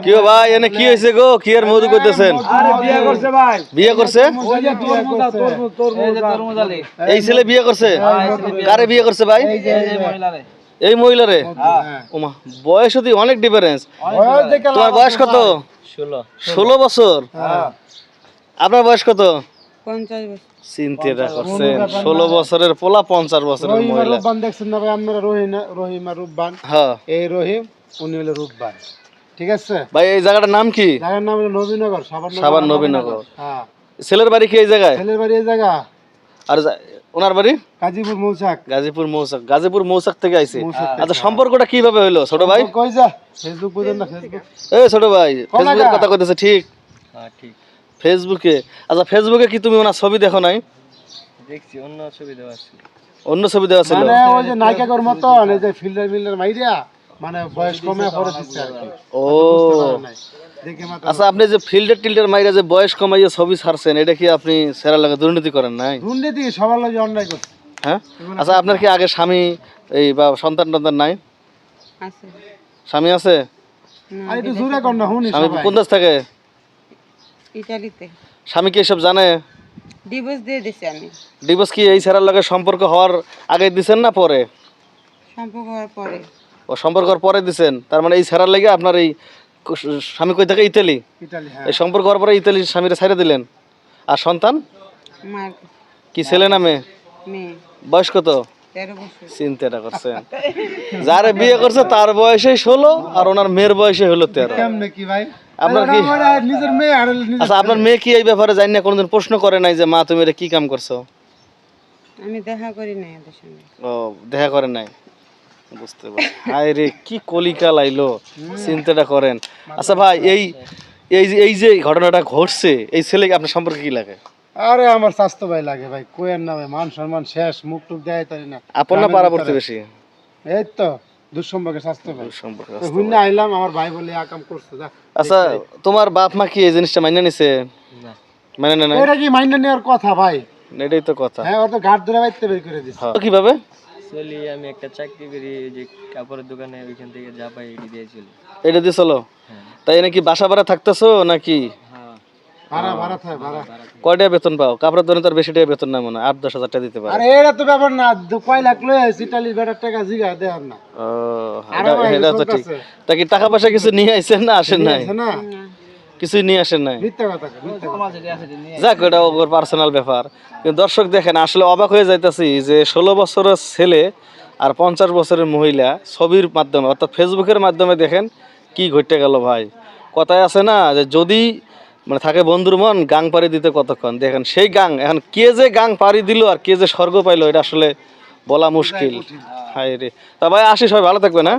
কি ভাই এনে কি হয়েছে গো? কি আর মধু করতেছেন? বিয়ে করছে ভাই। বিয়ে করছে? এই ছেলে বিয়ে করছে? কারে বিয়ে করছে ভাই? এই মহিলারে? ওমা, বয়স অতি অনেক ডিফারেন্স। তোমার বয়স কত? 16 বছর। আপনার বয়স কত? 50 বছর। চিন্তা করছেন 16 বছরের পোলা 50 বছরের মহিলা। রূপবান দেখছেন না ভাই আপনারা? রহিমা রূপবান। হ্যাঁ এই রহিম, উনি হলো রূপবান। ঠিক আছে ভাই, এই জায়গাটার নাম কি? জায়গার নাম হলো নবীনগর, সাভার নবীনগর। হ্যাঁ। ছেলের বাড়ি কি এই জায়গায়? ছেলের বাড়ি এই জায়গা। আর ওনার বাড়ি গাজীপুর মৌচাক। গাজীপুর মৌচাক। গাজীপুর মৌচাক থেকে আইছে। আচ্ছা, সম্পর্কটা কিভাবে হইলো ছোট ভাই? কই যা ফেসবুক বুঝেন না? ফেসবুক এই ছোট ভাই, ফেসবুকের কথা কইতেছে ঠিক? হ্যাঁ ঠিক ফেসবুকে? আচ্ছা, ফেসবুকে কি তুমি ওনার ছবি দেখো নাই? দেখছি, অন্য ছবি দেওয়া আছে। অন্য ছবি দেওয়া ছিল? মানে ওই যে নায়িকার মতো, এই যে ফিল্ডার মাইরিয়া, মানে বয়স কমে পরে দিচ্ছে আর কি। ও দেখে মাত্র। আচ্ছা, আপনি যে ফিল্ডার মাইরা যে বয়স কমাইয়া ছবি ছাড়ছেন, এটা কি আপনি সেরা লাগে দুর্নীতি করেন নাই? দুর্নীতি সবার লাগে অন্যায় করছে। হ্যাঁ। আচ্ছা, আপনার কি আগে স্বামী এই বা সন্তান নাই? আছে। স্বামী আছে? আর একটু জোরে কর না, শুনি স্বামী সবাই। কোন দেশ থাকে? ইতালিতে। স্বামী কি এসব জানে? ডিভোর্স দিয়ে দিছি আমি। ডিভোর্স কি এই সেরার লাগে সম্পর্ক হওয়ার আগে দিছেন না পরে? সম্পর্ক হওয়ার পরে। ও, সম্পর্ক হওয়ার পরে দিছেন। তার মানে এই সেরার লাগে আপনার এই স্বামী কই থাকে? ইতালি। ইতালি, হ্যাঁ। এই সম্পর্ক হওয়ার পরে ইতালির স্বামীরা ছাইড়া দিলেন। আর সন্তান মার কি, ছেলে না মেয়ে? মেয়ে। বয়স কত? 13 বছর। চিন্তাটা করছেন, যারে বিয়ে করছে তার বয়সে 16 আর ওনার মেয়ের বয়সে হলো 13। কেমনে কি ভাই? আপনার কি নিজের মেয়ে আর নিজের। আচ্ছা, আপনার মেয়ে কি এই ব্যাপারে জানি না কোনোদিন প্রশ্ন করে নাই যে মা তুমি এটা কি কাম করছো? আমি দেখা করি নাই ওদের সঙ্গে। ও, দেখা করেন নাই, বুঝতে পারছি। হায় রে, কি কলিকা লাইলো, চিন্তাটা করেন। আচ্ছা ভাই, এই যে ঘটনাটা ঘটছে, এই ছেলেকে আপনার সম্পর্কে কি লাগে? আরে আমার স্বাস্থ্য ভাই লাগে ভাই, কোয়ের নামে মান সম্মান শেষ, মুখ টুক দেয় তাই না। আপন না পাড়া প্রতিবেশী? এই তো দুঃসম্পর্কে স্বাস্থ্য ভাই। সম্পর্ক। হুইন না আইলাম, আমার ভাই বলে আকাম করছে যা। আচ্ছা, তোমার বাপ মা কি এই জিনিসটা মাইনে নিছে? মানে না? এটা কি মাইন্ডা নেওয়ার কথা ভাই? এটাই তো কথা। হ্যাঁ, ওর তো ঘাট ধরে বাইতে বের করে দিছে। হ্যাঁ। কিভাবে? চলি, আমি একটা চাকরি করি, এই যে কাপড়ের দোকানে, ওইখান থেকে যা পাই এটি দিয়েছিল। এটা দিয়ে চলো? তাই নাকি বাসা ভাড়া থাকতেছো নাকি? হ্যাঁ, ভাড়া থাকে ভাড়া। কয় টাকা বেতন পাও? কাপড়ের দোকানে তো আর বেশি টাকা বেতন না, মনে হয় 8-10 হাজার টাকা দিতে পারে। আরে এটা তো ব্যাপার না, কয় লাখ লয়ে ইটালির বেটার টাকা জিগা দেখার না। ও, এটা তো ঠিক। তা কি টাকা পয়সা কিছু নিয়ে আইছেন না আসেন নাই? না কিছুই নিয়ে আসেন নাই? মিথ্যা কথা, মিথ্যা কথা। যাক, ওটা ওর পার্সোনাল ব্যাপার। কিন্তু দর্শক দেখেন, আসলে অবাক হয়ে যাইতাছি যে 16 বছরের ছেলে আর 50 বছরের মহিলা ছবির মাধ্যমে অর্থাৎ ফেসবুকের মাধ্যমে দেখেন কি ঘটে গেল ভাই। কথায় আছে না যে যদি মানে থাকে বন্ধুর মন, গাং পাড়ি দিতে কতক্ষণ। দেখেন সেই গাং, এখন কে যে গাং পাড়ি দিল আর কে যে স্বর্গ পাইলো, এটা আসলে বলা মুশকিল। হায় রে। তা ভাই, আসি, সবাই ভালো থাকবে না?